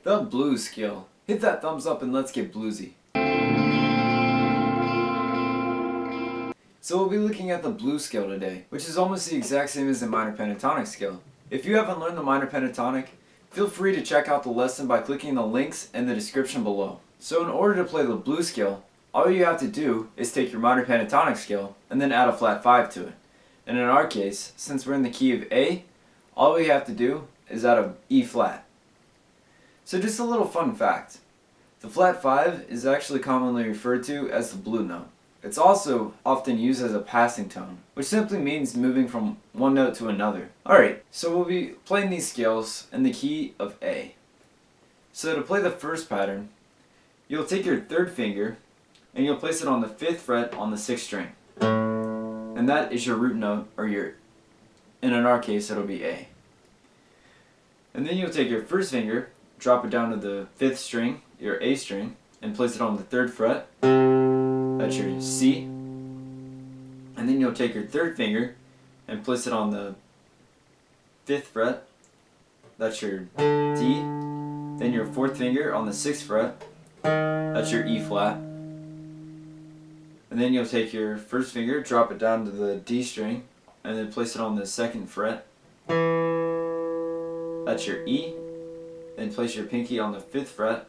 The blues scale. Hit that thumbs up and let's get bluesy. So we'll be looking at the blues scale today, which is almost the exact same as the minor pentatonic scale. If you haven't learned the minor pentatonic, feel free to check out the lesson by clicking the links in the description below. So in order to play the blues scale, all you have to do is take your minor pentatonic scale and then add a flat 5 to it. And in our case, since we're in the key of A, all we have to do is add a E flat. So just a little fun fact. The flat 5 is actually commonly referred to as the blue note. It's also often used as a passing tone, which simply means moving from one note to another. Alright, so we'll be playing these scales in the key of A. So to play the first pattern, you'll take your third finger and you'll place it on the 5th fret on the 6th string. And that is your root note, or and in our case it'll be A. And then you'll take your first finger, drop it down to the 5th string, your A string, and place it on the 3rd fret. That's your C. And then you'll take your third finger and place it on the 5th fret. That's your D. Then your 4th finger on the 6th fret. That's your E flat. And then you'll take your first finger, drop it down to the D string, and then place it on the 2nd fret. That's your E. Then place your pinky on the 5th fret.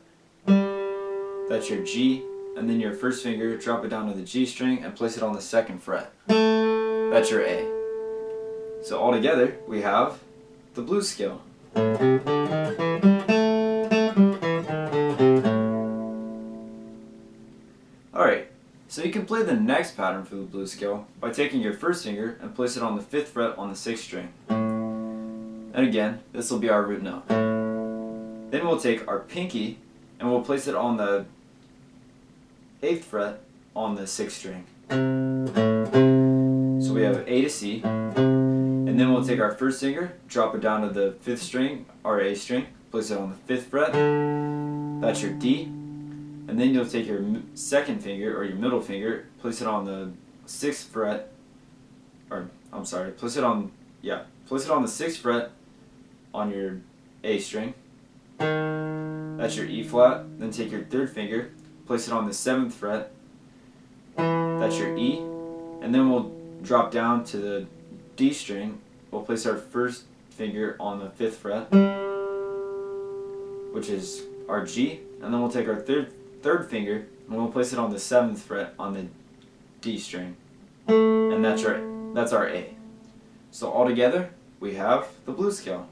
That's your G. And then your first finger, drop it down to the G string and place it on the 2nd fret. That's your A. So all together we have the blues scale. Alright, so you can play the next pattern for the blues scale by taking your first finger and place it on the 5th fret on the 6th string. And again, this will be our root note. Then we'll take our pinky and we'll place it on the 8th fret on the 6th string. So we have A to C, and then we'll take our first finger, drop it down to the 5th string, our A string, place it on the 5th fret, that's your D, and then you'll take your second finger, or your middle finger, place it on the 6th fret, place it on the 6th fret on your A string, that's your E flat, then take your third finger, place it on the 7th fret, that's your E, and then we'll drop down to the D string, we'll place our first finger on the 5th fret, which is our G, and then we'll take our third finger and we'll place it on the 7th fret on the D string, and that's our A. So all together we have the blues scale.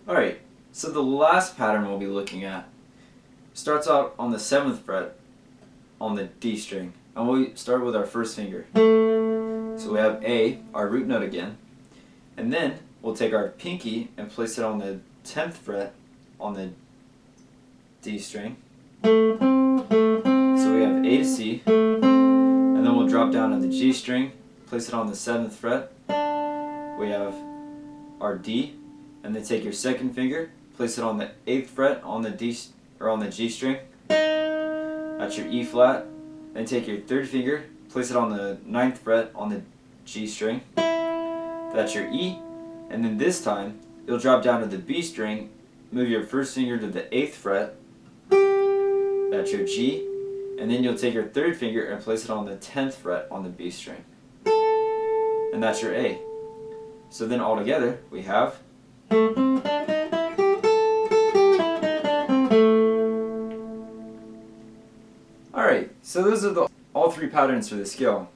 Alright, so the last pattern we'll be looking at starts out on the 7th fret on the D string, and we'll start with our first finger. So we have A, our root note again, and then we'll take our pinky and place it on the 10th fret on the D string. So we have A to C, and then we'll drop down to the G string, place it on the 7th fret. We have our D, and then take your second finger, place it on the 8th fret on the G string. That's your E flat. Then take your third finger, place it on the 9th fret on the G string. That's your E. And then this time, you'll drop down to the B string, move your first finger to the 8th fret. That's your G. And then you'll take your third finger and place it on the 10th fret on the B string. And that's your A. So then all together, we have Alright, so those are all three patterns for the scale.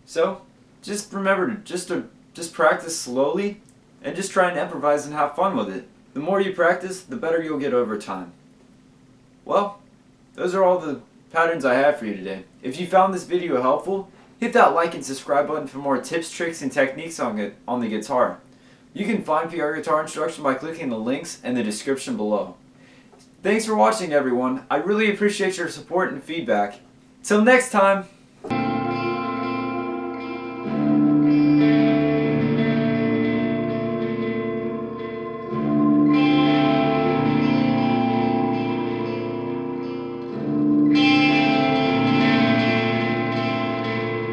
So just remember to just practice slowly and just try and improvise and have fun with it. The more you practice, the better you'll get over time. Well, those are all the patterns I have for you today. If you found this video helpful, hit that like and subscribe button for more tips, tricks, and techniques on the guitar. You can find PR Guitar Instruction by clicking the links in the description below. Thanks for watching, everyone. I really appreciate your support and feedback. Till next time!